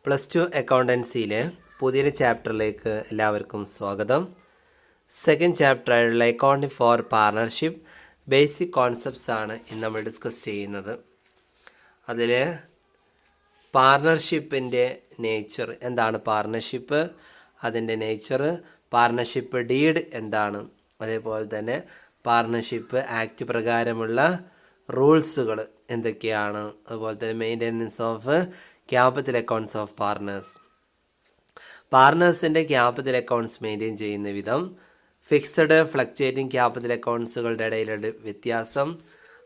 Plus two അക്കൗണ്ടൻസിയിലെ പുതിയൊരു ചാപ്റ്ററിലേക്ക് എല്ലാവർക്കും സ്വാഗതം. സെക്കൻഡ് ചാപ്റ്ററായുള്ള accounting for partnership basic concepts ആണ് ഇന്ന് നമ്മൾ ഡിസ്കസ് ചെയ്യുന്നത്. അതിൽ പാർട്ണർഷിപ്പിൻ്റെ നേച്ചർ എന്താണ്, പാർട്ണർഷിപ്പ് അതിൻ്റെ നേച്ചർ, പാർട്ണർഷിപ്പ് ഡീഡ് എന്താണ്, അതേപോലെ തന്നെ പാർട്ണർഷിപ്പ് ആക്ട് പ്രകാരമുള്ള റൂൾസുകൾ എന്തൊക്കെയാണ്, അതുപോലെ തന്നെ maintenance of capital accounts of പാർട്ണേഴ്സിൻ്റെ ക്യാപിറ്റൽ അക്കൗണ്ട്സ് മെയിൻറ്റെയിൻ ചെയ്യുന്ന വിധം, ഫിക്സഡ് ഫ്ലക്ച്വേറ്റിംഗ് ക്യാപിറ്റൽ അക്കൗണ്ട്സുകളുടെ ഇടയിലുള്ള വ്യത്യാസം,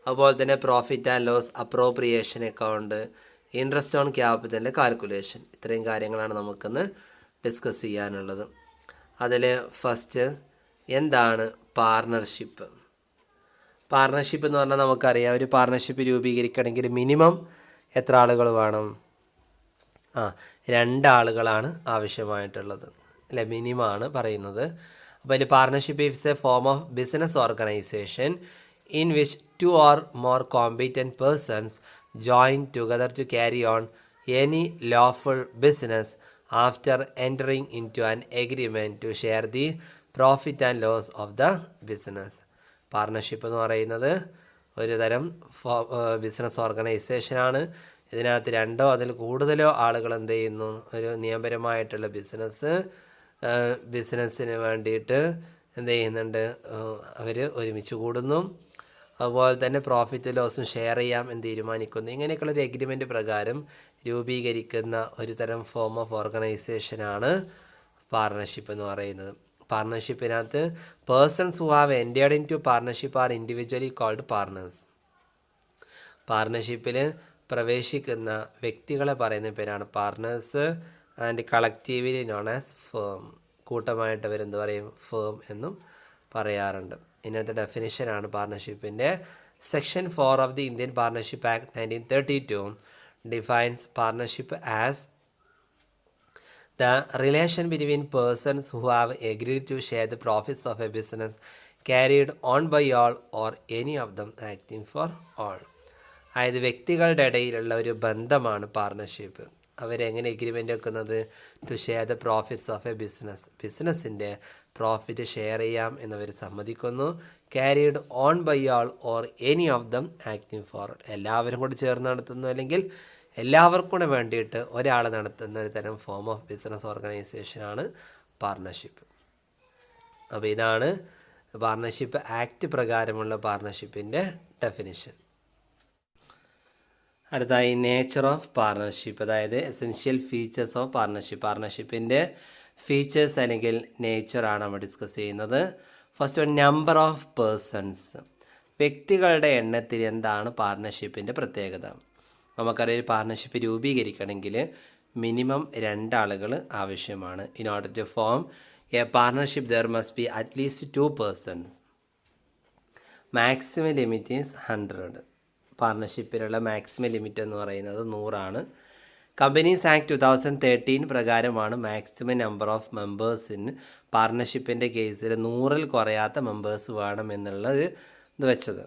അതുപോലെ തന്നെ profit and loss appropriation account, interest on ക്യാപിറ്റലിൻ്റെ കാൽക്കുലേഷൻ, ഇത്രയും കാര്യങ്ങളാണ് നമുക്കിന്ന് ഡിസ്കസ് ചെയ്യാനുള്ളത്. അതിൽ ഫസ്റ്റ് എന്താണ് പാർട്ണർഷിപ്പ്. പാർട്ണർഷിപ്പ് എന്ന് പറഞ്ഞാൽ നമുക്കറിയാം, ഒരു പാർട്ണർഷിപ്പ് രൂപീകരിക്കണമെങ്കിൽ മിനിമം എത്ര ആളുകൾ വേണം? 2 ആളുകളാണ് ആവശ്യമായിട്ടുള്ളത്, അല്ലെ, മിനിമമാണ് പറയുന്നത്. അപ്പോൾ അതിൽ partnership is A form of business organisation in which 2 or more competent persons join together to carry on any lawful business after entering into an agreement to share the profit and loss of the business. Partnership എന്ന് പറയുന്നത് ഒരു തരം business ഓർഗനൈസേഷനാണ്. ഇതിനകത്ത് 2 അതിൽ കൂടുതലോ ആളുകൾ എന്ത് ചെയ്യുന്നു, ഒരു നിയമപരമായിട്ടുള്ള ബിസിനസ്സിന് വേണ്ടിയിട്ട് എന്ത് ചെയ്യുന്നുണ്ട്, അവർ ഒരുമിച്ച് കൂടുന്നു. അതുപോലെ തന്നെ പ്രോഫിറ്റ് ലോസും ഷെയർ ചെയ്യാം എന്ന് തീരുമാനിക്കുന്നു. ഇങ്ങനെയൊക്കെയുള്ളൊരു എഗ്രിമെൻ്റ് പ്രകാരം രൂപീകരിക്കുന്ന ഒരു തരം ഫോം ഓഫ് ഓർഗനൈസേഷനാണ് പാർട്ണർഷിപ്പ് എന്ന് പറയുന്നത്. പാർട്ണർഷിപ്പിനകത്ത് persons who have entered in to partnership R individually called partners. പാർട്ണർഷിപ്പിൽ പ്രവേശിക്കുന്ന വ്യക്തികളെ പറയുന്ന പേരാണ് partners. And collectively known as firm, കൂട്ടമായിട്ട് അവരെന്ത് പറയും, ഫേം എന്നും പറയാറുണ്ട്. ഇന്നത്തെ ഡെഫിനിഷനാണ് പാർട്ണർഷിപ്പിൻ്റെ. Section 4 of the Indian partnership act 1932 defines partnership as the relation between persons who have agreed to share the profits of a business carried on by all or any of them acting for all. അതായത് വ്യക്തികളുടെ ഇടയിലുള്ള ഒരു ബന്ധമാണ് partnership. അവരെങ്ങനെ agreement വെക്കുന്നത്? To share the profits of a ബിസിനസ്സിൻ്റെ profit share ചെയ്യാം എന്നവർ സമ്മതിക്കുന്നു. Carried on by all or any of them acting for, എല്ലാവരും കൂടി ചേർന്ന് നടത്തുന്നു, അല്ലെങ്കിൽ എല്ലാവർക്കും കൂടെ വേണ്ടിയിട്ട് ഒരാൾ നടത്തുന്ന ഒരു തരം ഫോം ഓഫ് ബിസിനസ് ഓർഗനൈസേഷനാണ് പാർട്ണർഷിപ്പ്. അപ്പോൾ ഇതാണ് പാർട്ണർഷിപ്പ് ആക്ട് പ്രകാരമുള്ള പാർട്ണർഷിപ്പിൻ്റെ ഡെഫിനിഷൻ. അടുത്തായി നേച്ചർ ഓഫ് പാർട്ണർഷിപ്പ്, അതായത് എസെൻഷ്യൽ ഫീച്ചേഴ്സ് ഓഫ് പാർട്ണർഷിപ്പ്. പാർട്ണർഷിപ്പിൻ്റെ ഫീച്ചേഴ്സ് അല്ലെങ്കിൽ നേച്ചറാണ് നമ്മൾ ഡിസ്കസ് ചെയ്യുന്നത്. ഫസ്റ്റ് നമ്പർ ഓഫ് പേഴ്സൺസ്, വ്യക്തികളുടെ എണ്ണത്തിൽ എന്താണ് പാർട്ണർഷിപ്പിൻ്റെ പ്രത്യേകത? നമുക്കറിയാം, ഒരു പാർട്ണർഷിപ്പ് രൂപീകരിക്കണമെങ്കിൽ മിനിമം 2 ആളുകൾ ആവശ്യമാണ്. In order to form a partnership there must be at least 2 persons. Maximum limit is 100. പാർട്ണർഷിപ്പിലുള്ള മാക്സിമം ലിമിറ്റ് എന്ന് പറയുന്നത് 100 കമ്പനീസ് ആക്ട് 2013 പ്രകാരമാണ് മാക്സിമം നമ്പർ ഓഫ് മെമ്പേഴ്സിന് പാർട്ണർഷിപ്പിൻ്റെ കേസിൽ 100ൽ കുറയാത്ത മെമ്പേഴ്സ് വേണം എന്നുള്ളത് ഇത് വെച്ചത്.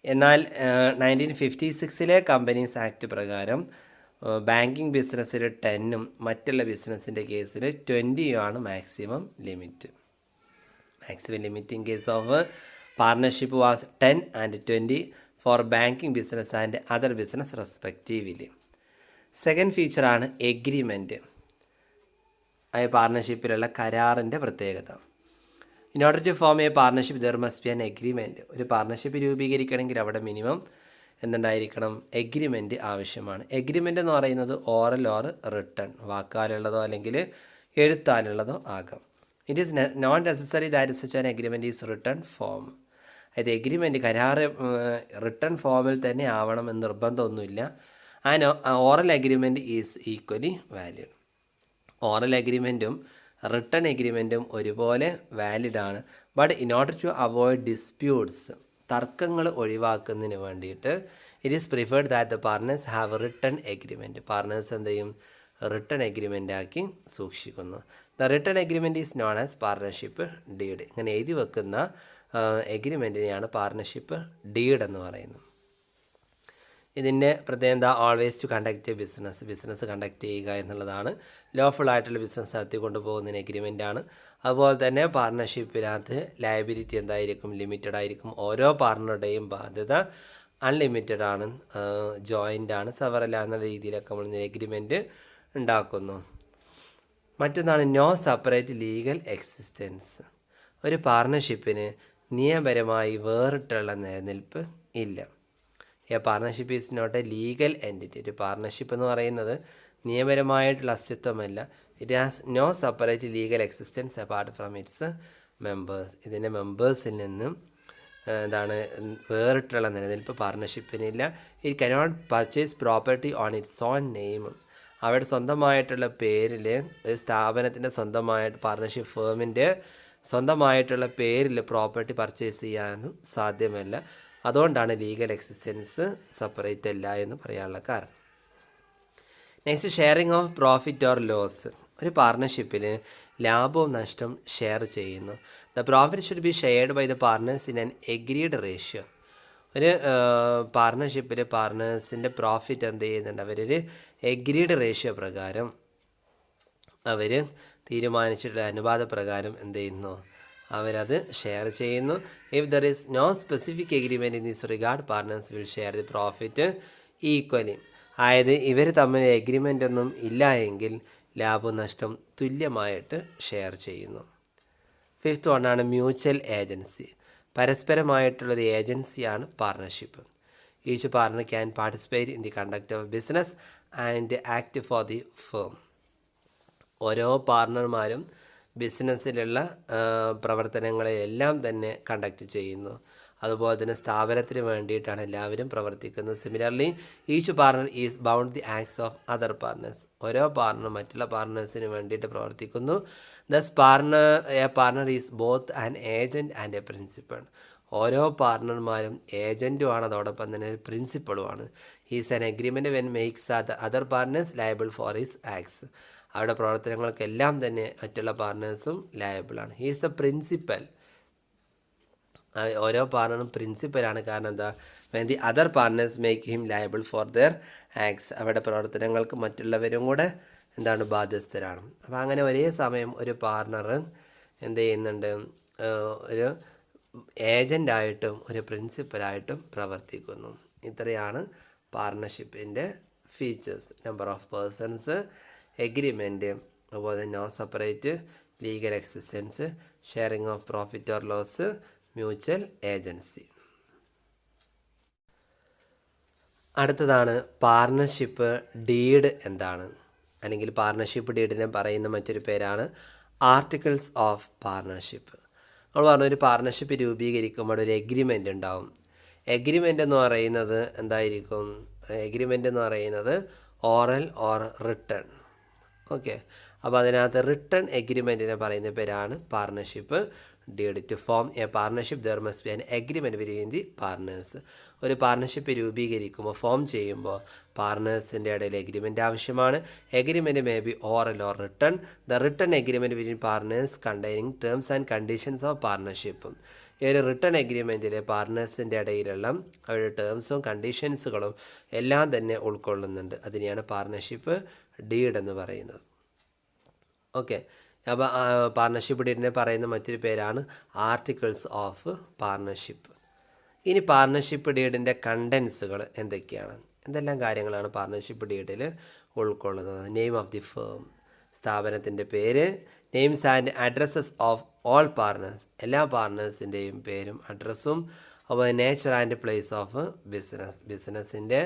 എന്നാൽ 1956 കമ്പനീസ് ആക്ട് പ്രകാരം ബാങ്കിങ് ബിസിനസ്സിൽ 10ഉം മറ്റുള്ള ബിസിനസ്സിൻ്റെ കേസിൽ 20 maximum limit. Maximum limit in case of partnership was 10 and 20 for banking business and other business respectively. Second ഫീച്ചറാണ് എഗ്രിമെൻറ്റ്, പാർട്ണർഷിപ്പിലുള്ള കരാറിൻ്റെ പ്രത്യേകത. In order to form a partnership there must be an agreement. ഒരു പാർട്ണർഷിപ്പ് രൂപീകരിക്കണമെങ്കിൽ അവിടെ മിനിമം എന്തുണ്ടായിരിക്കണം, agreement ആവശ്യമാണ്. എഗ്രിമെൻ്റ് എന്ന് പറയുന്നത് ഓറൽ ഓർ റിട്ടൺ, വാക്കാലുള്ളതോ അല്ലെങ്കിൽ എഴുത്താലുള്ളതോ ആകാം. It is not necessary that such an agreement is written form. അതായത് എഗ്രിമെൻറ്റ്, കരാറ് റിട്ടൺ ഫോമിൽ തന്നെ ആവണമെന്ന് നിർബന്ധമൊന്നുമില്ല. Oral agreement is equally valid. Oral എഗ്രിമെൻറ്റും റിട്ടൺ എഗ്രിമെൻറ്റും ഒരുപോലെ വാലിഡാണ്. But in order to avoid disputes, തർക്കങ്ങൾ ഒഴിവാക്കുന്നതിന് വേണ്ടിയിട്ട് it is preferred that the partners have written agreement. Partners എന്ത് ചെയ്യും, റിട്ടൺ എഗ്രിമെൻ്റ് ആക്കി സൂക്ഷിക്കുന്നു. The written agreement is known as partnership deed. ഇങ്ങനെ എഴുതി വെക്കുന്ന എഗ്രിമെൻറ്റിനെയാണ് പാർട്ണർഷിപ്പ് ഡീഡ് എന്ന് പറയുന്നത്. ഇതിൻ്റെ പ്രത്യേകത always to conduct business conduct ചെയ്യുക എന്നുള്ളതാണ്. ലോഫുൾ ആയിട്ടുള്ള ബിസിനസ് നടത്തിക്കൊണ്ട് പോകുന്നതിന് എഗ്രിമെൻ്റാണ്. അതുപോലെ തന്നെ പാർട്ണർഷിപ്പിനകത്ത് ലയബിലിറ്റി എന്തായിരിക്കും, ലിമിറ്റഡ് ആയിരിക്കും. ഓരോ പാർട്ണറുടെയും ബാധ്യത അൺലിമിറ്റഡ് ആണ്, ജോയിൻ്റ് ആണ്, സെവറലാണെന്ന രീതിയിലൊക്കെ നമ്മൾ എഗ്രിമെൻറ്റ് ഉണ്ടാക്കുന്നു. മറ്റൊന്നാണ് നോ സെപ്പറേറ്റ് ലീഗൽ എക്സിസ്റ്റൻസ്. ഒരു പാർട്ണർഷിപ്പിന് നിയമപരമായി വേറിട്ടുള്ള നിലനിൽപ്പ് ഇല്ല. A partnership is not a legal entity. ഒരു പാർട്ണർഷിപ്പ് എന്ന് പറയുന്നത് നിയമപരമായിട്ടുള്ള അസ്തിത്വമല്ല. It has no separate legal existence apart from its members. ഇതിൻ്റെ മെമ്പേഴ്സിൽ നിന്നും വേറിട്ടുള്ള നിലനിൽപ്പ് പാർട്ണർഷിപ്പിനില്ല. It cannot purchase property on its own name. അവരുടെ സ്വന്തമായിട്ടുള്ള പേരിൽ, ഒരു സ്ഥാപനത്തിൻ്റെ സ്വന്തമായിട്ട്, പാർട്ണർഷിപ്പ് ഫേമിൻ്റെ സ്വന്തമായിട്ടുള്ള പേരിൽ പ്രോപ്പർട്ടി പർച്ചേസ് ചെയ്യാനും സാധ്യമല്ല. അതുകൊണ്ടാണ് ലീഗൽ എക്സിസ്റ്റൻസ് സെപ്പറേറ്റ് അല്ല എന്ന് പറയാനുള്ള കാരണം. Next, sharing of profit or loss. ഒരു പാർട്ണർഷിപ്പിൽ ലാഭവും നഷ്ടം ഷെയർ ചെയ്യുന്നു. The profit should be shared by the partners in an agreed ratio. ഒരു പാർട്ണർഷിപ്പിൽ പാർട്ണേഴ്സിൻ്റെ പ്രോഫിറ്റ് എന്ത് ചെയ്യുന്നുണ്ട്, അവരൊരു എഗ്രീഡ് റേഷ്യോ പ്രകാരം അവർ തീരുമാനിച്ചിട്ടുള്ള അനുപാത പ്രകാരം എന്ത് ചെയ്യുന്നു, അവരത് ഷെയർ ചെയ്യുന്നു. If there is no specific agreement in this regard, partners will share the profit equally. അതായത് ഇവർ തമ്മിൽ എഗ്രിമെൻ്റ് ഒന്നും ഇല്ല എങ്കിൽ ലാഭം നഷ്ടം തുല്യമായിട്ട് ഷെയർ ചെയ്യുന്നു. ഫിഫ്ത്ത് വണ്ണാണ് മ്യൂച്വൽ ഏജൻസി. പരസ്പരമായിട്ടുള്ളൊരു ഏജൻസിയാണ് partnership. Each partner can participate in the conduct of business and act for the firm. ഓരോ പാർട്ണർമാരും ബിസിനസ്സിലുള്ള പ്രവർത്തനങ്ങളെല്ലാം തന്നെ കണ്ടക്ട് ചെയ്യുന്നു. അതുപോലെ തന്നെ സ്ഥാപനത്തിന് വേണ്ടിയിട്ടാണ് എല്ലാവരും പ്രവർത്തിക്കുന്നത്. Similarly each partner is bound the acts of other partners. ഓരോ പാർട്ണറും മറ്റുള്ള പാർട്ണേഴ്സിന് വേണ്ടിയിട്ട് പ്രവർത്തിക്കുന്നു. Thus a partner is both an agent and a principal. ഓരോ പാർട്ണർമാരും ഏജൻറ്റുമാണ്, അതോടൊപ്പം തന്നെ ഒരു പ്രിൻസിപ്പളുമാണ്. He's an agreement when makes other partners liable for his acts. അവരുടെ പ്രവർത്തനങ്ങൾക്കെല്ലാം തന്നെ മറ്റുള്ള പാർട്ണേഴ്സും ലയബിളാണ്. He's the principal. ഓരോ പാർട്ണറും പ്രിൻസിപ്പലാണ്. കാരണം എന്താ, when the other partners make him liable for their acts. അവരുടെ പ്രവർത്തനങ്ങൾക്ക് മറ്റുള്ളവരും കൂടെ ബാധ്യസ്ഥരാണ്. അപ്പോൾ അങ്ങനെ ഒരേ സമയം ഒരു പാർട്ണർ എന്ത് ചെയ്യുന്നുണ്ട്, ഒരു ഏജൻ്റായിട്ടും ഒരു പ്രിൻസിപ്പലായിട്ടും പ്രവർത്തിക്കുന്നു. ഇത്രയാണ് പാർട്ണർഷിപ്പിൻ്റെ features. Number of persons, agreement, അതുപോലെ no separate legal existence, sharing of profit or loss, mutual agency. അടുത്തതാണ് പാർട്ണർഷിപ്പ് ഡീഡ് എന്താണ്, അല്ലെങ്കിൽ പാർട്ണർഷിപ്പ് ഡീഡിനെ പറയുന്ന മറ്റൊരു പേരാണ് ആർട്ടിക്കിൾസ് ഓഫ് പാർട്ണർഷിപ്പ്. നമ്മൾ പറഞ്ഞ ഒരു പാർട്ണർഷിപ്പ് രൂപീകരിക്കുമ്പോൾ ഒരു എഗ്രിമെൻ്റ് ഉണ്ടാവും. എഗ്രിമെൻ്റ് എന്ന് പറയുന്നത് എന്തായിരിക്കും, എഗ്രിമെൻ്റ് എന്ന് പറയുന്നത് ഓറൽ ഓർ റിട്ടൺ. ഓക്കെ, അപ്പോൾ അതിനകത്ത് റിട്ടൺ എഗ്രിമെൻറ്റിനെ പറയുന്ന പേരാണ് partnership deed. To form a partnership there must be an agreement between the partners. ഒരു പാർട്ണർഷിപ്പ് രൂപീകരിക്കുമ്പോൾ, ഫോം ചെയ്യുമ്പോൾ പാർട്ണേഴ്സിൻ്റെ ഇടയിൽ എഗ്രിമെൻ്റ് ആവശ്യമാണ്. Agreement may be oral or written. The written agreement between partners containing terms and conditions of പാർട്ണർഷിപ്പും. ഈ ഒരു written എഗ്രിമെൻറ്റിൽ പാർട്ണേഴ്സിൻ്റെ ഇടയിലുള്ള അവരുടെ ടേംസും കണ്ടീഷൻസുകളും എല്ലാം തന്നെ ഉൾക്കൊള്ളുന്നുണ്ട്. അതിനെയാണ് പാർട്ണർഷിപ്പ് ഡീഡ് എന്ന് പറയുന്നത്. ഓക്കെ, അപ്പോൾ പാർട്ണർഷിപ്പ് ഡീഡിനെ പറയുന്ന മറ്റൊരു പേരാണ് ആർട്ടിക്കിൾസ് ഓഫ് പാർട്ണർഷിപ്പ്. ഇനി പാർട്ണർഷിപ്പ് ഡീഡിൻ്റെ കണ്ടൻസുകൾ എന്തൊക്കെയാണ്, എന്തെല്ലാം കാര്യങ്ങളാണ് പാർട്ണർഷിപ്പ് ഡീഡിൽ ഉൾക്കൊള്ളുന്നത്? നെയിം ഓഫ് ദി ഫേം, സ്ഥാപനത്തിൻ്റെ പേര്. Names and addresses of all partners, എല്ലാ പാർട്ണേഴ്സിൻ്റെയും പേരും അഡ്രസ്സും. അപ്പോൾ nature and place of business, ബിസിനസ്സിൻ്റെ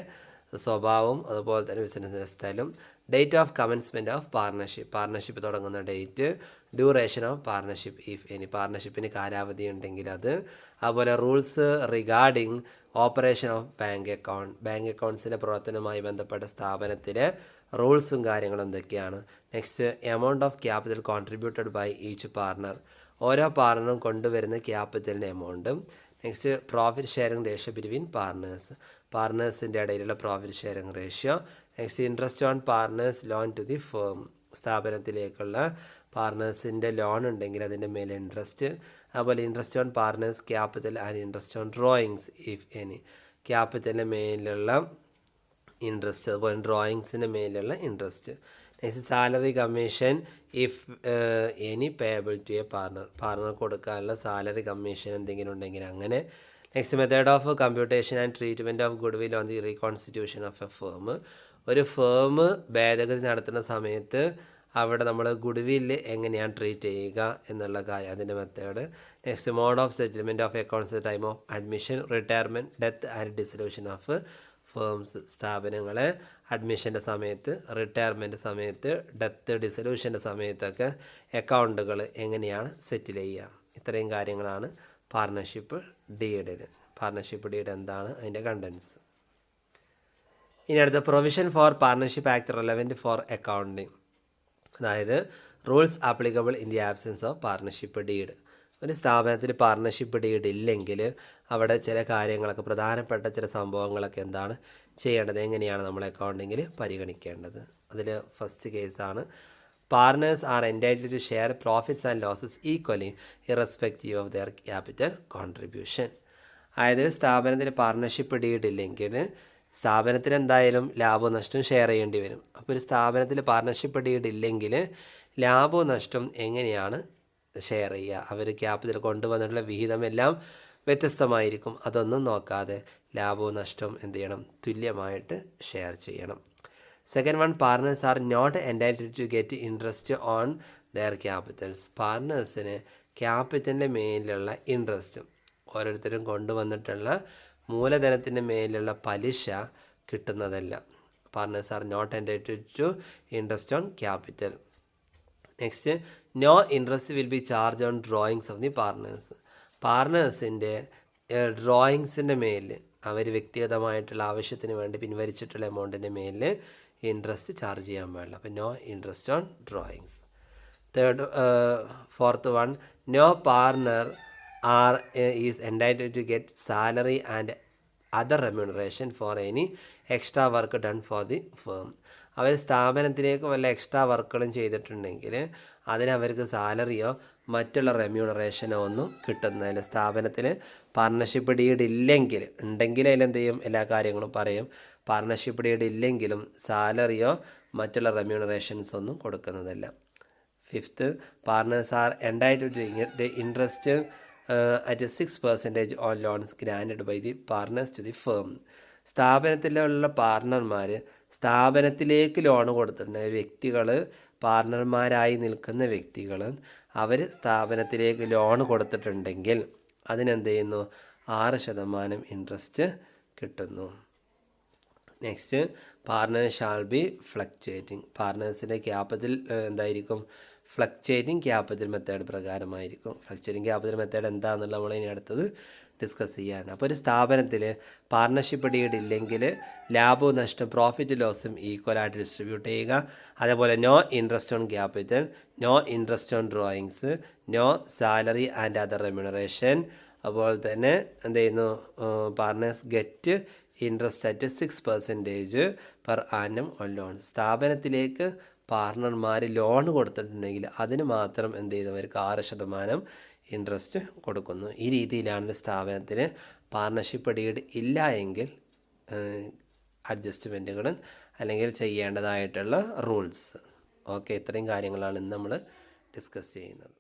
സ്വഭാവം, അതുപോലെ തന്നെ ബിസിനസ്സിൻ്റെ സ്ഥലം. Date of commencement of partnership, partnership തുടങ്ങുന്ന date. Duration of partnership if any, പാർട്ണർഷിപ്പിന് കാലാവധി ഉണ്ടെങ്കിൽ അത്. അതുപോലെ rules regarding operation of bank account, bank അക്കൗണ്ട്സിൻ്റെ പ്രവർത്തനവുമായി ബന്ധപ്പെട്ട സ്ഥാപനത്തിലെ റൂൾസും കാര്യങ്ങളും എന്തൊക്കെയാണ്. Next, amount of capital contributed by each partner, ഓരോ പാർട്ണറും കൊണ്ടുവരുന്ന ക്യാപിറ്റലിൻ്റെ എമൗണ്ടും. Next, profit sharing ratio between partners, പാർട്ണേഴ്സിൻ്റെ ഇടയിലുള്ള profit sharing ratio. Next, interest on partners loan to the firm, സ്ഥാപനത്തിലേക്കുള്ള പാർട്ണേഴ്സിൻ്റെ ലോൺ ഉണ്ടെങ്കിൽ അതിൻ്റെ മേലെ ഇൻട്രസ്റ്റ്. അതുപോലെ interest on partners capital and interest on drawings if any, ക്യാപിറ്റലിൻ്റെ മേലുള്ള ഇൻട്രസ്റ്റ്, അതുപോലെ ഡ്രോയിങ്സിൻ്റെ മേലുള്ള interest. Next salary commission if any payable to a partner കൊടുക്കാനുള്ള സാലറി കമ്മീഷൻ എന്തെങ്കിലും ഉണ്ടെങ്കിൽ അങ്ങനെ. Next method of computation and treatment of goodwill on the reconstitution of A firm. ഒരു ഫേം ഭേദഗതി നടത്തുന്ന സമയത്ത് അവിടെ നമ്മൾ ഗുഡ് വില്ല് എങ്ങനെയാണ് ട്രീറ്റ് ചെയ്യുക എന്നുള്ള കാര്യം, അതിൻ്റെ method. Next mode of settlement of accounts time of admission, retirement, death and dissolution of firms. സ്ഥാപനങ്ങളെ അഡ്മിഷൻ്റെ സമയത്ത്, റിട്ടയർമെൻറ്റ് സമയത്ത്, ഡെത്ത്, ഡിസൊല്യൂഷൻ്റെ സമയത്തൊക്കെ അക്കൗണ്ടുകൾ എങ്ങനെയാണ് സെറ്റിൽ ചെയ്യുക. ഇത്രയും കാര്യങ്ങളാണ് പാർട്ണർഷിപ്പ് ഡീഡിൽ. പാർട്ണർഷിപ്പ് ഡീഡ് എന്താണ്, അതിൻ്റെ കണ്ടൻസ്. ഇനി അടുത്ത provision for partnership act relevant for accounting. അതായത് rules applicable in the absence of partnership deed. ഒരു സ്ഥാപനത്തിൽ പാർട്ണർഷിപ്പ് ഡീഡ് ഇല്ലെങ്കിൽ അവിടെ ചില കാര്യങ്ങളൊക്കെ, പ്രധാനപ്പെട്ട ചില സംഭവങ്ങളൊക്കെ എന്താണ് ചെയ്യേണ്ടത്, എങ്ങനെയാണ് നമ്മൾ അക്കൗണ്ടിങ്ങിൽ പരിഗണിക്കേണ്ടത്. അതിൽ ഫസ്റ്റ് കേസാണ് partners are entitled to share profits and losses equally irrespective of their capital contribution. അതായത് സ്ഥാപനത്തിൽ പാർട്ണർഷിപ്പ് ഡീഡ് ഇല്ലെങ്കിൽ സ്ഥാപനത്തിന് എന്തായാലും ലാഭവും നഷ്ടവും ഷെയർ ചെയ്യേണ്ടി വരും. അപ്പോൾ ഒരു സ്ഥാപനത്തിൽ പാർട്ണർഷിപ്പ് ഡീഡ് ഇല്ലെങ്കിൽ ലാഭവും നഷ്ടവും എങ്ങനെയാണ് ഷെയർ ചെയ്യുക? അവർ ക്യാപിറ്റൽ കൊണ്ടുവന്നിട്ടുള്ള വിഹിതമെല്ലാം വ്യത്യസ്തമായിരിക്കും. അതൊന്നും നോക്കാതെ ലാഭവും നഷ്ടവും എന്ത് ചെയ്യണം, തുല്യമായിട്ട് ഷെയർ ചെയ്യണം. Second one, partners are not entitled to get interest on their capitals. പാർട്ണേഴ്സിന് ക്യാപിറ്റലിൻ്റെ മേലുള്ള ഇൻട്രസ്റ്റ്, ഓരോരുത്തരും കൊണ്ടുവന്നിട്ടുള്ള മൂലധനത്തിൻ്റെ മേലുള്ള പലിശ കിട്ടുന്നതല്ല. Partners are not entitled to interest on capital. Next, no interest will be charge on drawings of the partners. പാർട്ണേഴ്സിൻ്റെ ഡ്രോയിങ്സിൻ്റെ മേലിൽ, അവർ വ്യക്തിഗതമായിട്ടുള്ള ആവശ്യത്തിന് വേണ്ടി പിൻവലിച്ചിട്ടുള്ള എമൗണ്ടിൻ്റെ മേലിൽ ഇൻട്രസ്റ്റ് ചാർജ് ചെയ്യാൻ പാടില്ല. അപ്പോൾ no interest on drawings. Fourth one, no partner is entitled to get salary and other remuneration for any extra work done for the firm. അവർ സ്ഥാപനത്തിലേക്ക് വല്ല എക്സ്ട്രാ വർക്കുകളും ചെയ്തിട്ടുണ്ടെങ്കിൽ അതിനവർക്ക് സാലറിയോ മറ്റുള്ള റെമ്യൂണറേഷനോ ഒന്നും കിട്ടുന്നതില്ല. സ്ഥാപനത്തിൽ പാർട്ണർഷിപ്പ് ഡീഡ് ഇല്ലെങ്കിൽ, ഉണ്ടെങ്കിൽ അതിലെന്ത് ചെയ്യും, എല്ലാ കാര്യങ്ങളും പറയും. പാർട്ണർഷിപ്പ് ഡീഡ് ഇല്ലെങ്കിലും സാലറിയോ മറ്റുള്ള റെമ്യൂണറേഷൻസ് ഒന്നും കൊടുക്കുന്നതല്ല. Fifth, partners are entitled to interest at 6% on loans granted by the partners to the firm. സ്ഥാപനത്തിലുള്ള പാർട്ണർമാർ സ്ഥാപനത്തിലേക്ക് ലോൺ കൊടുത്തിട്ടുണ്ട്. വ്യക്തികൾ, പാർട്ണർമാരായി നിൽക്കുന്ന വ്യക്തികൾ, അവർ സ്ഥാപനത്തിലേക്ക് ലോൺ കൊടുത്തിട്ടുണ്ടെങ്കിൽ അതിനെന്ത് ചെയ്യുന്നു, 6% ഇൻട്രസ്റ്റ് കിട്ടുന്നു. Next, partners shall be fluctuating. പാർട്ണേഴ്സിൻ്റെ ക്യാപിറ്റൽ എന്തായിരിക്കും, ഫ്ലക്ച്വേറ്റിംഗ് ക്യാപിറ്റൽ മെത്തേഡ് പ്രകാരമായിരിക്കും. ഫ്ലക്ച്വേറ്റിംഗ് ക്യാപിറ്റൽ മെത്തേഡ് എന്താണെന്നുള്ള നമ്മൾ ഇനി അടുത്തത് ഡിസ്കസ് ചെയ്യാൻ. അപ്പോൾ ഒരു സ്ഥാപനത്തിൽ പാർട്ണർഷിപ്പ് ഡീഡ് ഇല്ലെങ്കിൽ ലാഭവും നഷ്ടം, പ്രോഫിറ്റ് ലോസും ഈക്വലായിട്ട് ഡിസ്ട്രിബ്യൂട്ട് ചെയ്യുക. അതേപോലെ no interest on capital, no interest on drawings, no salary and other remuneration. അതുപോലെ തന്നെ എന്ത് ചെയ്യുന്നു, partners get interest at 6% per annum on loan. സ്ഥാപനത്തിലേക്ക് പാർട്ണർമാർ ലോൺ കൊടുത്തിട്ടുണ്ടെങ്കിൽ അതിന് മാത്രം എന്ത് ചെയ്യുന്നവർക്ക് 6% ഇൻട്രസ്റ്റ് കൊടുക്കുന്നു. ഈ രീതിയിലാണ് സ്ഥാപനത്തിന് പാർട്ണർഷിപ്പ് ഡീഡ് ഇല്ല എങ്കിൽ അഡ്ജസ്റ്റ്മെൻറ്റുകൾ അല്ലെങ്കിൽ ചെയ്യേണ്ടതായിട്ടുള്ള റൂൾസ്. ഓക്കെ, ഇത്രയും കാര്യങ്ങളാണ് ഇന്ന് നമ്മൾ ഡിസ്കസ് ചെയ്യുന്നത്.